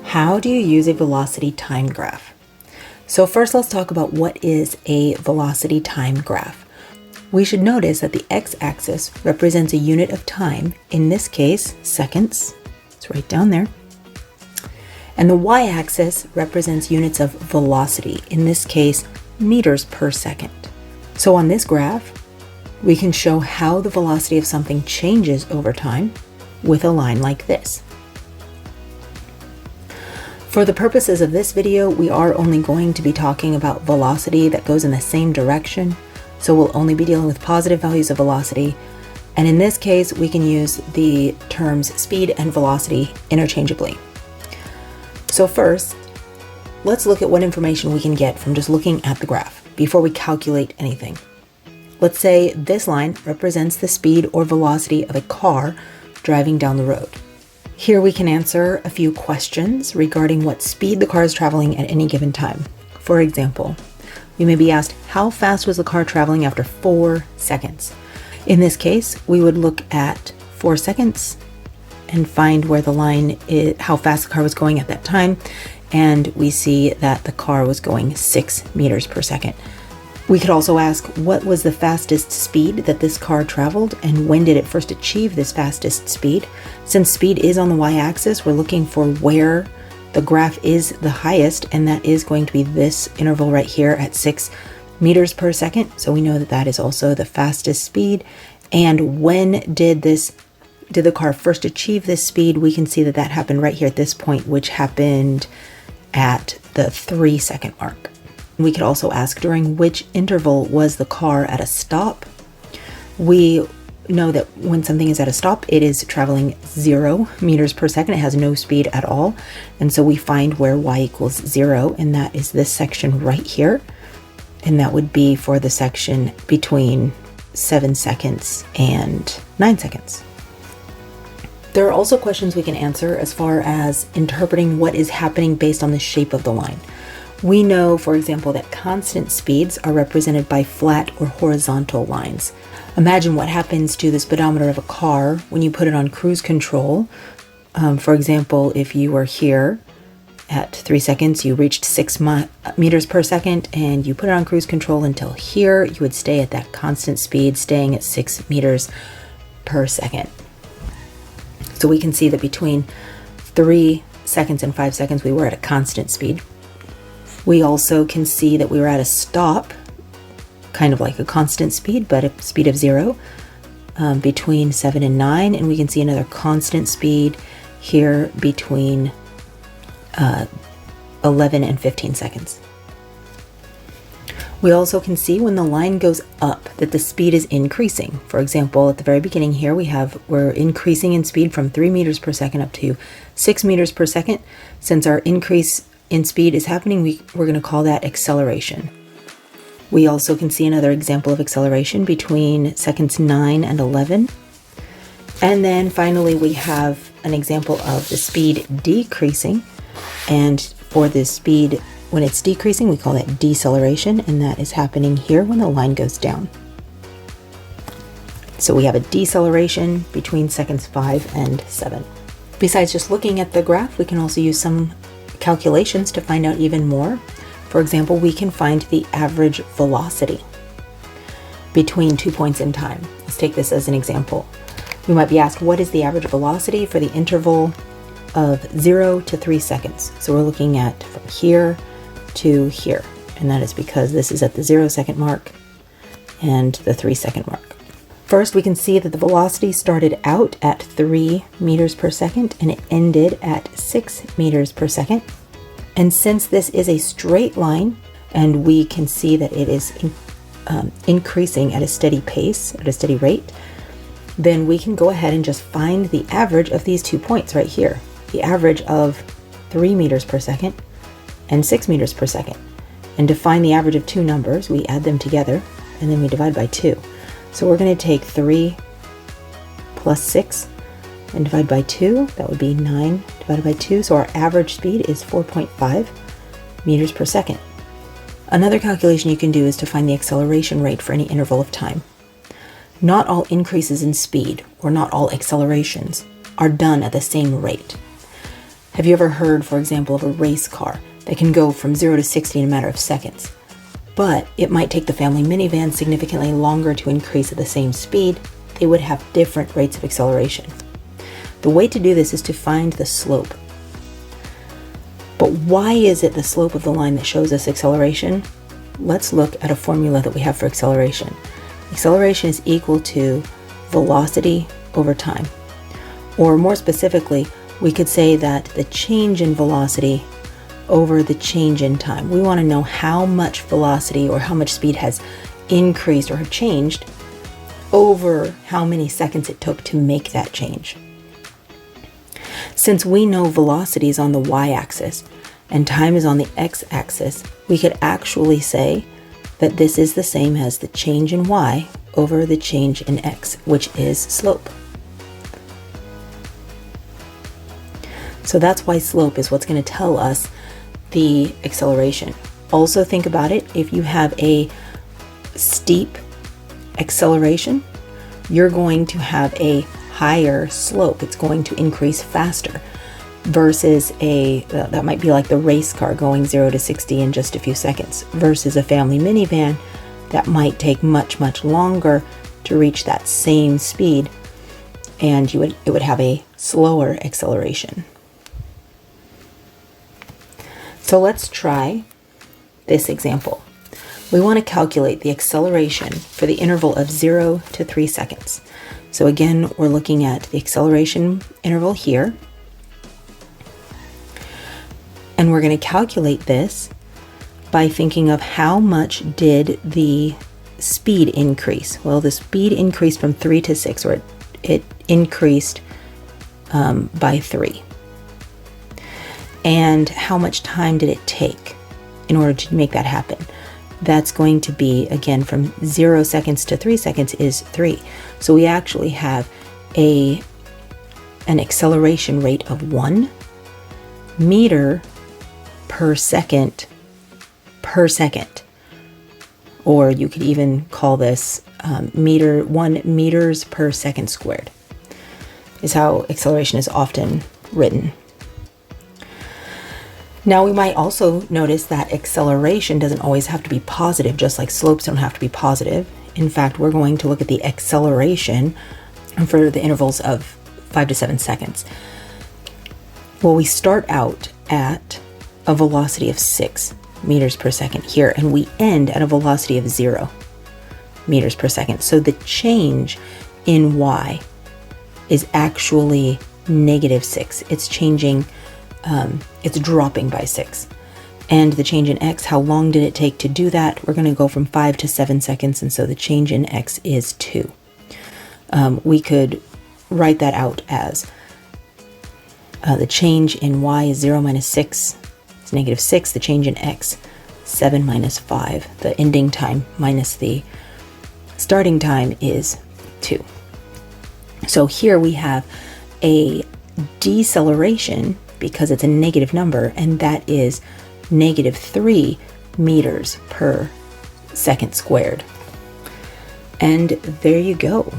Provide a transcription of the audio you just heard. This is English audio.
How do you use a velocity time graph? So first let's talk about what is a velocity time graph. We should notice that the x-axis represents a unit of time, in this case, seconds. It's right down there. And the y-axis represents units of velocity, in this case, meters per second. So on this graph, we can show how the velocity of something changes over time with a line like this. For the purposes of this video, we are only going to be talking about velocity that goes in the same direction. So we'll only be dealing with positive values of velocity. And in this case, we can use the terms speed and velocity interchangeably. So first, let's look at what information we can get from just looking at the graph before we calculate anything. Let's say this line represents the speed or velocity of a car driving down the road. Here we can answer a few questions regarding what speed the car is traveling at any given time. For example, we may be asked, how fast was the car traveling after 4 seconds? In this case, we would look at 4 seconds and find where the line is, how fast the car was going at that time, and we see that the car was going 6 meters per second. We could also ask, what was the fastest speed that this car traveled, and when did it first achieve this fastest speed? Since speed is on the y-axis, we're looking for where the graph is the highest, and that is going to be this interval right here at 6 meters per second. So we know that that is also the fastest speed. And when did the car first achieve this speed? We can see that that happened right here at this point, which happened at the 3-second mark. We could also ask, during which interval was the car at a stop? We know that when something is at a stop, it is traveling 0 meters per second. It has no speed at all. And so we find where y equals 0, and that is this section right here. And that would be for the section between 7 seconds and 9 seconds. There are also questions we can answer as far as interpreting what is happening based on the shape of the line. We know, for example, that constant speeds are represented by flat or horizontal lines. Imagine what happens to the speedometer of a car when you put it on cruise control. For example, if you were here at 3 seconds, you reached 6 meters per second, and you put it on cruise control until here, you would stay at that constant speed, staying at 6 meters per second. So we can see that between 3 seconds and 5 seconds, we were at a constant speed. We also can see that we were at a stop, kind of like a constant speed, but a speed of 0, between 7 and 9. And we can see another constant speed here between 11 and 15 seconds. We also can see when the line goes up that the speed is increasing. For example, at the very beginning here, we're increasing in speed from 3 meters per second up to 6 meters per second. Since our increase in speed is happening, we're going to call that acceleration. We also can see another example of acceleration between seconds 9 and 11. And then finally, we have an example of the speed decreasing. And for the speed, when it's decreasing, we call that deceleration, and that is happening here when the line goes down. So we have a deceleration between seconds 5 and 7. Besides just looking at the graph, we can also use some calculations to find out even more. For example, we can find the average velocity between 2 points in time. Let's take this as an example. We might be asked, what is the average velocity for the interval of 0 to 3 seconds? So we're looking at from here to here, and that is because this is at the 0-second mark and the 3-second mark. First, we can see that the velocity started out at 3 meters per second and it ended at 6 meters per second. And since this is a straight line, and we can see that it is increasing at a steady pace, at a steady rate, then we can go ahead and just find the average of these 2 points right here. The average of 3 meters per second and 6 meters per second. And to find the average of two numbers, we add them together and then we divide by 2. So we're going to take 3 plus 6 and divide by 2. That would be 9 divided by 2. So our average speed is 4.5 meters per second. Another calculation you can do is to find the acceleration rate for any interval of time. Not all increases in speed, or not all accelerations, are done at the same rate. Have you ever heard, for example, of a race car that can go from 0 to 60 in a matter of seconds? But it might take the family minivan significantly longer to increase at the same speed. They would have different rates of acceleration. The way to do this is to find the slope. But why is it the slope of the line that shows us acceleration? Let's look at a formula that we have for acceleration. Acceleration is equal to velocity over time. Or more specifically, we could say that the change in velocity over the change in time. We want to know how much velocity or how much speed has increased or have changed over how many seconds it took to make that change. Since we know velocity is on the y-axis and time is on the x-axis, we could actually say that this is the same as the change in y over the change in x, which is slope. So that's why slope is what's going to tell us the acceleration. Also think about it, if you have a steep acceleration, you're going to have a higher slope. It's going to increase faster versus that might be like the race car going 0 to 60 in just a few seconds versus a family minivan that might take much, much longer to reach that same speed, and it would have a slower acceleration. So let's try this example. We want to calculate the acceleration for the interval of 0 to 3 seconds. So again, we're looking at the acceleration interval here. And we're going to calculate this by thinking of how much did the speed increase. Well, the speed increased from 3 to 6, or it increased by 3. And how much time did it take in order to make that happen? That's going to be, again, from 0 seconds to 3 seconds is 3. So we actually have an acceleration rate of 1 meter per second. Or you could even call this 1 meters per second squared, is how acceleration is often written. Now we might also notice that acceleration doesn't always have to be positive, just like slopes don't have to be positive. In fact, we're going to look at the acceleration for the intervals of 5 to 7 seconds. Well, we start out at a velocity of 6 meters per second here, and we end at a velocity of 0 meters per second. So the change in y is actually -6. It's changing, it's dropping by 6. And the change in x, how long did it take to do that? We're going to go from 5 to 7 seconds, and so the change in x is 2. We could write that out as the change in y is 0 minus 6, it's -6. The change in x, 7 minus 5. The ending time minus the starting time is 2. So here we have a deceleration because it's a negative number, and that is -3 meters per second squared. And there you go.